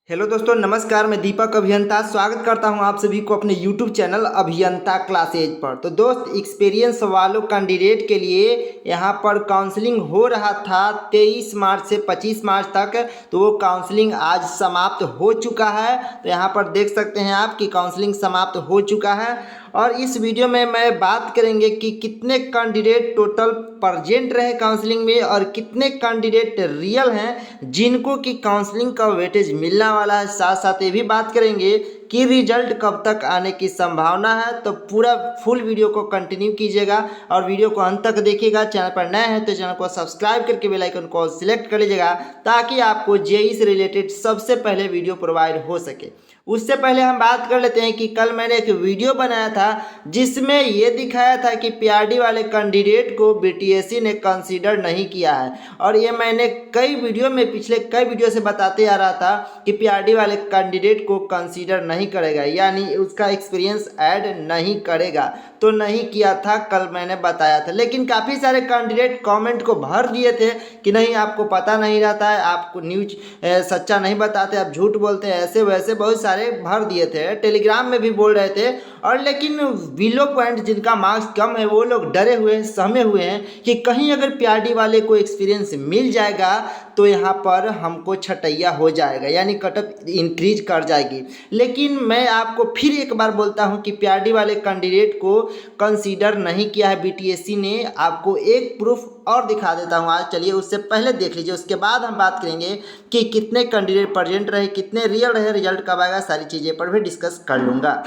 Hello दोस्तों, नमस्कार। मैं दीपक अभियंता स्वागत करता हूं आप सभी को अपने यूट्यूब चैनल अभियंता क्लासेज पर। तो दोस्त, एक्सपीरियंस वालों कैंडिडेट के लिए यहां पर काउंसलिंग हो रहा था 23 मार्च से 25 मार्च तक। तो वो काउंसलिंग आज समाप्त हो चुका है। तो यहां पर देख सकते हैं आप कि काउंसलिंग समाप्त हो चुका है। और इस वीडियो में मैं बात करेंगे कि कितने कैंडिडेट टोटल प्रेजेंट रहे काउंसलिंग में और कितने कैंडिडेट रियल हैं जिनको कि काउंसलिंग का वेटेज मिलना वाला है। साथ साथ ये भी बात करेंगे कि रिजल्ट कब तक आने की संभावना है। तो पूरा फुल वीडियो को कंटिन्यू कीजिएगा और वीडियो को अंत तक देखिएगा। चैनल पर नए हैं तो चैनल को सब्सक्राइब करके बेल आइकन को सिलेक्ट कर लीजिएगा ताकि आपको जेईई से रिलेटेड सबसे पहले वीडियो प्रोवाइड हो सके। उससे पहले हम बात कर लेते हैं कि कल मैंने एक वीडियो बनाया था जिसमें ये दिखाया था कि पीआरडी वाले कैंडिडेट को बीटीएससी ने कंसीडर नहीं किया है। और ये मैंने कई वीडियो में पिछले कई वीडियो से बताते आ रहा था कि पीआरडी वाले कैंडिडेट को कंसीडर नहीं करेगा, यानी उसका एक्सपीरियंस ऐड नहीं करेगा। तो नहीं किया था, कल मैंने बताया था। लेकिन काफ़ी सारे कैंडिडेट कमेंट को भर दिए थे कि नहीं, आपको पता नहीं रहता है, आपको न्यूज सच्चा नहीं बताते, आप झूठ बोलते हैं, ऐसे वैसे बहुत सारे भर दिए थे। टेलीग्राम में भी बोल रहे थे। और लेकिन बिलो पॉइंट जिनका मार्क्स कम है वो लोग डरे हुए सहमे हुए हैं कि कहीं अगर पीआरडी वाले को एक्सपीरियंस मिल जाएगा तो यहाँ पर हमको छटैया हो जाएगा, यानी कटअप इंक्रीज कर जाएगी। लेकिन मैं आपको फिर एक बार बोलता हूँ कि पीआरडी वाले कैंडिडेट को कंसीडर नहीं किया है बीटीएससी ने। आपको एक प्रूफ और दिखा देता हूँ आज, चलिए उससे पहले देख लीजिए। उसके बाद हम बात करेंगे कि कितने कैंडिडेट प्रेजेंट रहे, कितने रियल रहे, रिजल्ट कब आएगा, सारी चीज़ें पर भी डिस्कस कर लूँगा।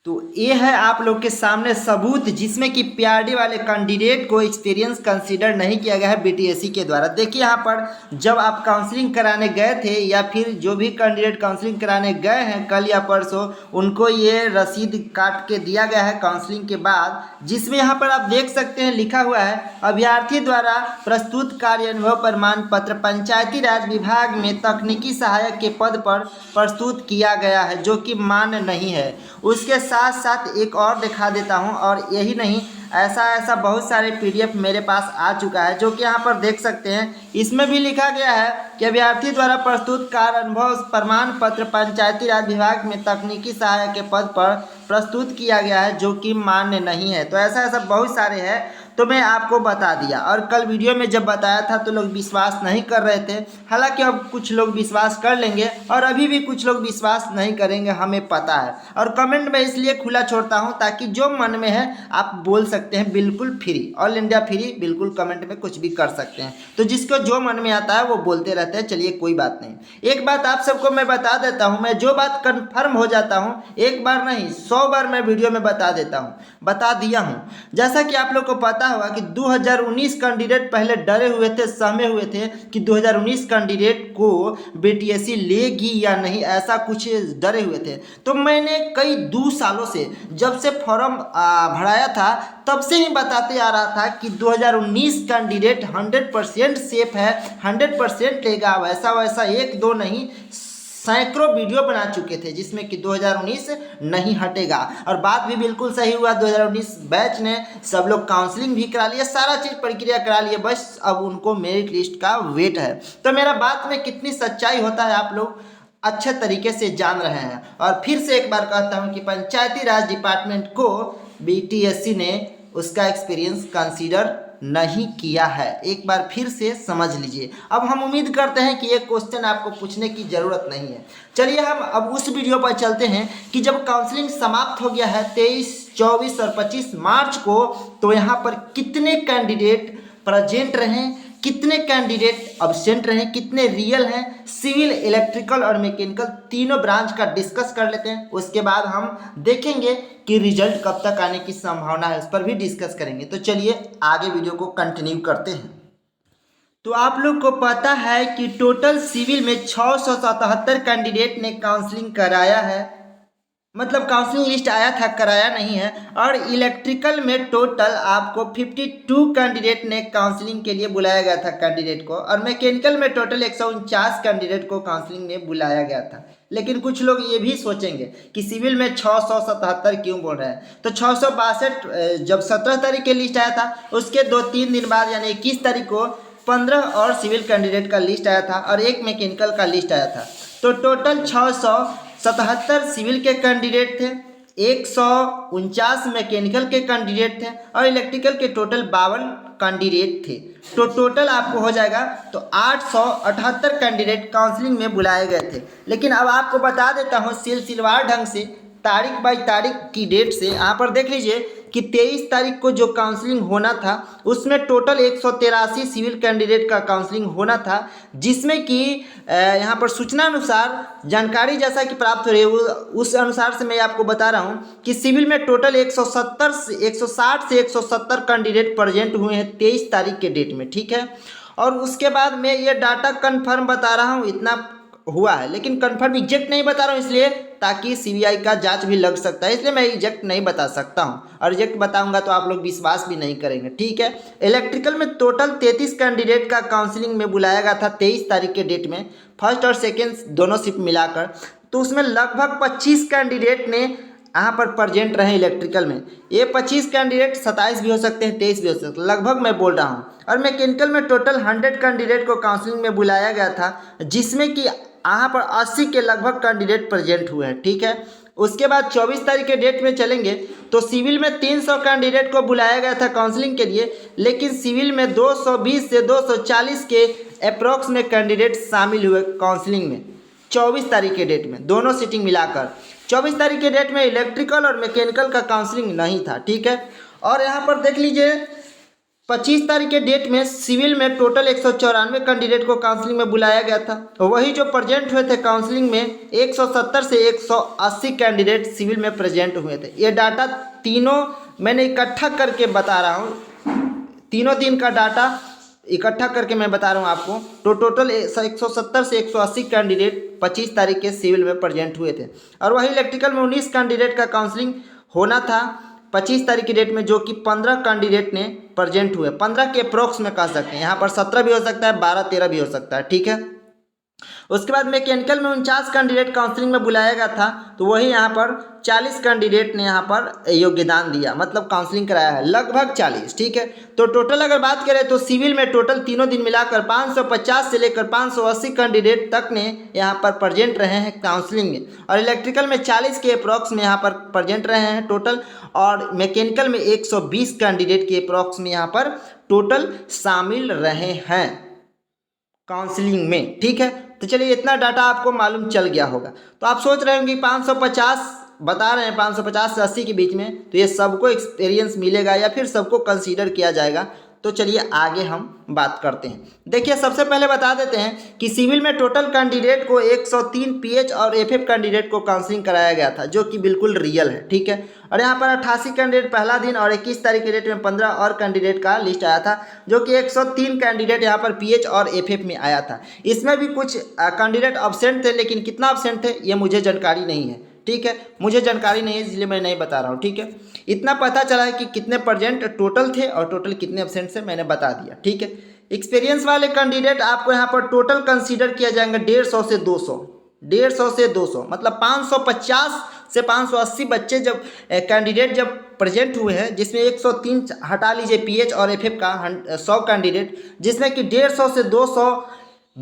तो ये है आप लोग के सामने सबूत जिसमें कि पीआरडी वाले कैंडिडेट को एक्सपीरियंस कंसीडर नहीं किया गया है बीटीएससी के द्वारा। देखिए यहाँ पर जब आप काउंसलिंग कराने गए थे या फिर जो भी कैंडिडेट काउंसलिंग कराने गए हैं कल या परसों, उनको ये रसीद काट के दिया गया है काउंसलिंग के बाद, जिसमें यहाँ पर आप देख सकते हैं लिखा हुआ है अभ्यर्थी द्वारा प्रस्तुत कार्य अनुभव प्रमाण पत्र पंचायती राज विभाग में तकनीकी सहायक के पद पर प्रस्तुत किया गया है, जो कि मान्य नहीं है। उसके साथ साथ एक और दिखा देता हूं, और यही नहीं, ऐसा बहुत सारे पीडीएफ मेरे पास आ चुका है जो कि यहाँ पर देख सकते हैं। इसमें भी लिखा गया है कि अभ्यर्थी द्वारा प्रस्तुत कार्य अनुभव प्रमाण पत्र पंचायती राज विभाग में तकनीकी सहायक के पद पर प्रस्तुत किया गया है, जो कि मान्य नहीं है। तो ऐसा बहुत सारे हैं, तो मैं आपको बता दिया। और कल वीडियो में जब बताया था तो लोग विश्वास नहीं कर रहे थे, हालांकि अब कुछ लोग विश्वास कर लेंगे और अभी भी कुछ लोग विश्वास नहीं करेंगे, हमें पता है। और कमेंट में इसलिए खुला छोड़ता हूं ताकि जो मन में है आप बोल सकते हैं, बिल्कुल फ्री, ऑल इंडिया फ्री, बिल्कुल कमेंट में कुछ भी कर सकते हैं। तो जिसको जो मन में आता है वो बोलते रहते हैं, चलिए कोई बात नहीं। एक बात आप सबको मैं बता देता हूँ, मैं जो बात कन्फर्म हो जाता हूँ, एक बार नहीं 100 बार मैं वीडियो में बता देता हूँ, बता दिया हूँ। जैसा कि आप लोग को पता हुआ कि 2019 कैंडिडेट पहले डरे हुए थे, सहमे हुए थे कि 2019 कैंडिडेट को बीटीएससी लेगी या नहीं, ऐसा कुछ डरे हुए थे। तो मैंने कई 2 सालों से, जब से फॉर्म भराया था तब से ही बताते आ रहा था कि 2019 कैंडिडेट 100% सेफ है, 100% लेगा। वैसा एक दो नहीं, सैकड़ों वीडियो बना चुके थे जिसमें कि 2019 नहीं हटेगा। और बात भी बिल्कुल सही हुआ, 2019 बैच ने सब लोग काउंसलिंग भी करा लिया, सारा चीज़ प्रक्रिया करा लिया, बस अब उनको मेरिट लिस्ट का वेट है। तो मेरा बात में कितनी सच्चाई होता है आप लोग अच्छे तरीके से जान रहे हैं। और फिर से एक बार कहता हूं कि पंचायती राज डिपार्टमेंट को बीटीएससी ने उसका एक्सपीरियंस कंसीडर नहीं किया है। एक बार फिर से समझ लीजिए। अब हम उम्मीद करते हैं कि ये क्वेश्चन आपको पूछने की ज़रूरत नहीं है। चलिए हम अब उस वीडियो पर चलते हैं कि जब काउंसलिंग समाप्त हो गया है 23, 24 और 25 मार्च को, तो यहाँ पर कितने कैंडिडेट प्रेजेंट रहे, कितने कैंडिडेट अब्सेंट रहे, कितने रियल हैं, सिविल, इलेक्ट्रिकल और मैकेनिकल तीनों ब्रांच का डिस्कस कर लेते हैं। उसके बाद हम देखेंगे कि रिजल्ट कब तक आने की संभावना है, उस पर भी डिस्कस करेंगे। तो चलिए आगे वीडियो को कंटिन्यू करते हैं। तो आप लोग को पता है कि टोटल सिविल में 677 कैंडिडेट ने काउंसलिंग कराया है, मतलब काउंसलिंग लिस्ट आया था, कराया नहीं है। और इलेक्ट्रिकल में टोटल आपको 52 कैंडिडेट ने काउंसलिंग के लिए बुलाया गया था कैंडिडेट को। और मैकेनिकल में टोटल 149 कैंडिडेट को काउंसलिंग में बुलाया गया था। लेकिन कुछ लोग ये भी सोचेंगे कि सिविल में 677 क्यों बोल रहे हैं, तो 662 जब 17 तारीख के लिस्ट आया था उसके 2-3 दिन बाद यानी 21 तारीख को 15 और सिविल कैंडिडेट का लिस्ट आया था और एक मैकेनिकल का लिस्ट आया था। तो टोटल 677 सिविल के कैंडिडेट थे, 149 मैकेनिकल के कैंडिडेट थे और इलेक्ट्रिकल के टोटल 52 कैंडिडेट थे। तो टोटल आपको हो जाएगा तो 878 कैंडिडेट काउंसलिंग में बुलाए गए थे। लेकिन अब आपको बता देता हूँ सिलसिलेवार ढंग से तारीख बाई तारीख की डेट से। यहाँ पर देख लीजिए कि 23 तारीख को जो काउंसलिंग होना था उसमें टोटल 183 सिविल कैंडिडेट का काउंसलिंग होना था, जिसमें कि यहाँ पर सूचना अनुसार जानकारी जैसा कि प्राप्त हो रही है उस अनुसार से मैं आपको बता रहा हूँ कि सिविल में टोटल 160 से 170 कैंडिडेट प्रेजेंट हुए हैं 23 तारीख के डेट में, ठीक है। और उसके बाद मैं ये डाटा कन्फर्म बता रहा हूँ, इतना हुआ है, लेकिन कंफर्म एग्जैक्ट नहीं बता रहा हूँ इसलिए ताकि सीबीआई का जांच भी लग सकता है, इसलिए मैं एग्जैक्ट नहीं बता सकता हूँ। और एग्जैक्ट बताऊंगा तो आप लोग विश्वास भी नहीं करेंगे, ठीक है। इलेक्ट्रिकल में टोटल 33 कैंडिडेट का काउंसलिंग में बुलाया गया था 23 तारीख के डेट में, फर्स्ट और सेकेंड दोनों शिफ्ट मिलाकर। तो उसमें लगभग 25 कैंडिडेट ने यहाँ पर प्रेजेंट रहे इलेक्ट्रिकल में। ये 25 कैंडिडेट 27 भी हो सकते हैं, 23 भी हो सकते हैं, लगभग मैं बोल रहा हूँ। और मैकेनिकल में टोटल 100 कैंडिडेट को काउंसलिंग में बुलाया गया था, जिसमें कि यहाँ पर 80 के लगभग कैंडिडेट प्रेजेंट हुए हैं, ठीक है। उसके बाद 24 तारीख के डेट में चलेंगे तो सिविल में 300 कैंडिडेट को बुलाया गया था काउंसलिंग के लिए, लेकिन सिविल में 220 से 240 के अप्रॉक्स में कैंडिडेट शामिल हुए काउंसलिंग में 24 तारीख के डेट में, दोनों सीटिंग मिलाकर। 24 तारीख के डेट में इलेक्ट्रिकल और मैकेनिकल का काउंसलिंग नहीं था, ठीक है। और यहाँ पर देख लीजिए 25 तारीख के डेट में सिविल में टोटल 194 कैंडिडेट को काउंसलिंग में बुलाया गया था। तो वही जो प्रेजेंट हुए थे काउंसलिंग में 170 से 180 कैंडिडेट सिविल में प्रेजेंट हुए थे। ये डाटा तीनों मैंने इकट्ठा करके बता रहा हूँ, तीनों दिन का डाटा इकट्ठा करके मैं बता रहा हूँ आपको। तो टोटल 170 से 180 कैंडिडेट 25 तारीख के सिविल में प्रेजेंट हुए थे। और वही इलेक्ट्रिकल में 19 कैंडिडेट का काउंसलिंग होना था 25 तारीख की डेट में, जो कि 15 कैंडिडेट ने प्रेजेंट हुए। 15 के अप्रोक्स में कह सकते हैं, यहाँ पर 17 भी हो सकता है, 12-13 भी हो सकता है, ठीक है। उसके बाद मैकेनिकल में 49 कैंडिडेट काउंसलिंग में बुलाया गया था, तो वही यहाँ पर 40 कैंडिडेट ने यहाँ पर योगदान दिया, मतलब काउंसलिंग कराया है लगभग 40, ठीक है। तो टोटल अगर बात करें तो सिविल में टोटल तीनों दिन मिलाकर 550 से लेकर 580 कैंडिडेट तक ने यहाँ पर प्रेजेंट रहे हैं काउंसलिंग में। और इलेक्ट्रिकल में 40 के अप्रॉक्स में यहाँ पर प्रेजेंट रहे हैं टोटल, और मैकेनिकल में 120 कैंडिडेट के अप्रॉक्स में यहाँ पर टोटल शामिल रहे हैं काउंसलिंग में, ठीक है। तो चलिए इतना डाटा आपको मालूम चल गया होगा। तो आप सोच रहे होंगे 550 बता रहे हैं, 550 से 80 के बीच में, तो ये सबको एक्सपीरियंस मिलेगा या फिर सबको कंसीडर किया जाएगा। तो चलिए आगे हम बात करते हैं। देखिए सबसे पहले बता देते हैं कि सिविल में टोटल कैंडिडेट को 103 पीएच और एफएफ कैंडिडेट को काउंसलिंग कराया गया था, जो कि बिल्कुल रियल है, ठीक है। और यहाँ पर 88 कैंडिडेट पहला दिन और 21 तारीख के डेट में 15 और कैंडिडेट का लिस्ट आया था, जो कि 103 कैंडिडेट यहाँ पर पीएच और एफएफ में आया था। इसमें भी कुछ कैंडिडेट अब्सेंट थे, लेकिन कितना अब्सेंट थे ये मुझे जानकारी नहीं है, ठीक है। मुझे जानकारी नहीं है इसलिए मैं नहीं बता रहा हूँ, ठीक है। इतना पता चला है कि कितने प्रेजेंट टोटल थे और टोटल कितने अब्सेंट से मैंने बता दिया, ठीक है। एक्सपीरियंस वाले कैंडिडेट आपको यहाँ पर टोटल कंसीडर किया जाएगा 150 से 200, 150 से 200 मतलब 550 से 580 बच्चे जब कैंडिडेट जब प्रेजेंट हुए हैं, जिसमें 103 हटा लीजिए पीएच और एफएफ का 100 कैंडिडेट, जिसमें कि 150 से 200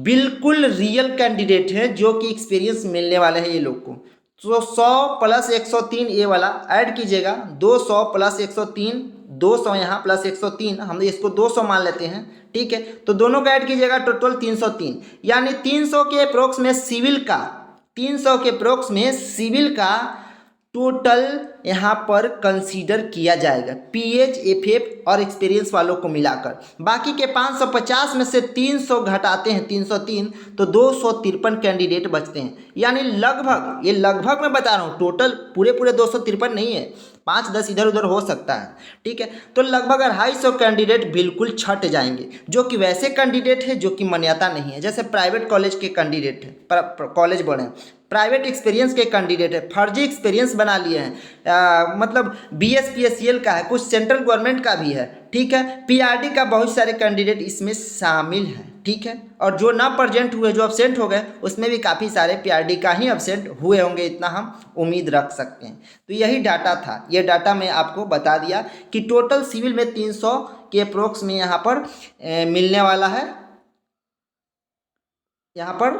बिल्कुल रियल कैंडिडेट हैं जो कि एक्सपीरियंस मिलने वाले हैं ये लोग को। तो 100 प्लस 103 ये वाला ऐड कीजिएगा, 200 प्लस 103, 200 यहाँ प्लस 103, हम इसको 200 मान लेते हैं, ठीक है। तो दोनों का ऐड कीजिएगा, टोटल 303, यानी 300 के अप्रोक्स में सिविल का, 300 के अप्रोक्स में सिविल का टोटल यहाँ पर कंसीडर किया जाएगा पीएच एफएफ और एक्सपीरियंस वालों को मिलाकर। बाकी के 550 में से 300 घटाते हैं, 303, तो 253 कैंडिडेट बचते हैं। यानी लगभग, ये लगभग मैं बता रहा हूँ, टोटल पूरे 253 नहीं है, 5-10 इधर उधर हो सकता है, ठीक है। तो लगभग 250 कैंडिडेट बिल्कुल छट जाएंगे, जो कि वैसे कैंडिडेट है जो कि मान्यता नहीं है, जैसे प्राइवेट कॉलेज के कैंडिडेट है, कॉलेज बड़े प्राइवेट एक्सपीरियंस के कैंडिडेट है, फर्जी एक्सपीरियंस बना लिए हैं, मतलब बीएसपीएससीएल का है, कुछ सेंट्रल गवर्नमेंट का भी है, ठीक है। पीआरडी का बहुत सारे कैंडिडेट इसमें शामिल हैं, ठीक है। और जो ना प्रेजेंट हुए, जो अब्सेंट हो गए, उसमें भी काफ़ी सारे पीआरडी का ही अब्सेंट हुए होंगे, इतना हम उम्मीद रख सकते हैं। तो यही डाटा था, ये डाटा मैं आपको बता दिया कि टोटल सिविल में 300 के अप्रोक्स में यहाँ पर मिलने वाला है, यहाँ पर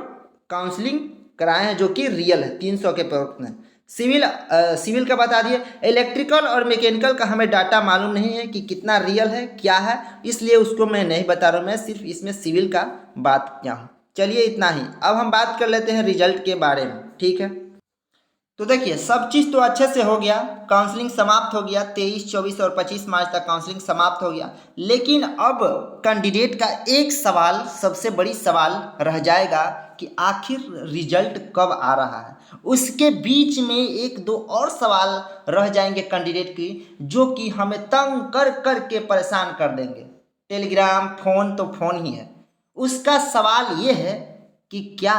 काउंसलिंग कराए हैं जो कि रियल है 300 के प्रोडक्ट में। सिविल का बता दिए। इलेक्ट्रिकल और मैकेनिकल का हमें डाटा मालूम नहीं है कि कितना रियल है क्या है, इसलिए उसको मैं नहीं बता रहा हूँ, मैं सिर्फ इसमें सिविल का बात किया हूँ। चलिए इतना ही। अब हम बात कर लेते हैं रिजल्ट के बारे में, ठीक है। तो देखिए सब चीज़ तो अच्छे से हो गया, काउंसलिंग समाप्त हो गया, 23, 24 और 25 मार्च तक काउंसलिंग समाप्त हो गया। लेकिन अब कैंडिडेट का एक सवाल, सबसे बड़ी सवाल रह जाएगा कि आखिर रिजल्ट कब आ रहा है। उसके बीच में एक दो और सवाल रह जाएंगे कैंडिडेट की, जो कि हमें तंग कर कर के परेशान कर देंगे। टेलीग्राम फोन तो फोन ही है। उसका सवाल ये है कि क्या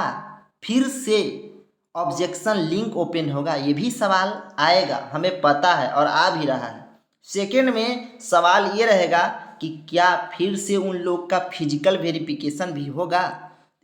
फिर से ऑब्जेक्शन लिंक ओपन होगा, ये भी सवाल आएगा, हमें पता है और आ भी रहा है। सेकेंड में सवाल ये रहेगा कि क्या फिर से उन लोग का फिजिकल वेरिफिकेशन भी होगा,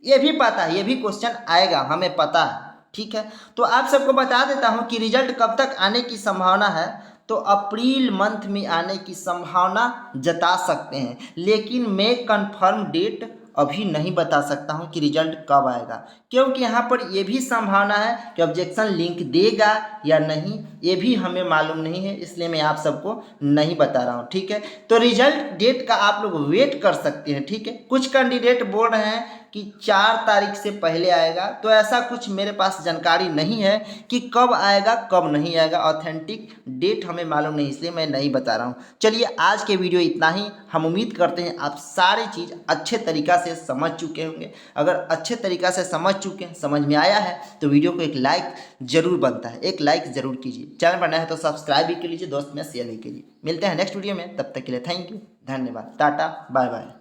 ये भी पता है, ये भी क्वेश्चन आएगा, हमें पता है, ठीक है। तो आप सबको बता देता हूँ कि रिजल्ट कब तक आने की संभावना है। तो अप्रैल मंथ में आने की संभावना जता सकते हैं, लेकिन मैं कंफर्म डेट अभी नहीं बता सकता हूं कि रिजल्ट कब आएगा, क्योंकि यहाँ पर यह भी संभावना है कि ऑब्जेक्शन लिंक देगा या नहीं, ये भी हमें मालूम नहीं है, इसलिए मैं आप सबको नहीं बता रहा हूँ, ठीक है। तो रिजल्ट डेट का आप लोग वेट कर सकते हैं, ठीक है। कुछ कैंडिडेट बोल रहे हैं कि 4 तारीख से पहले आएगा, तो ऐसा कुछ मेरे पास जानकारी नहीं है कि कब आएगा कब नहीं आएगा, ऑथेंटिक डेट हमें मालूम नहीं, इसलिए मैं नहीं बता रहा हूँ। चलिए आज के वीडियो इतना ही। हम उम्मीद करते हैं आप सारी चीज़ अच्छे तरीक़ा से समझ चुके होंगे। अगर अच्छे तरीक़ा से समझ चुके हैं, समझ में आया है, तो वीडियो को एक लाइक जरूर बनता है, एक लाइक ज़रूर कीजिए। चैनल पर नया है तो सब्सक्राइब भी कर लीजिए, दोस्त में शेयर भी कीजिए। मिलते हैं नेक्स्ट वीडियो में, तब तक के लिए थैंक यू, धन्यवाद, टाटा बाय बाय।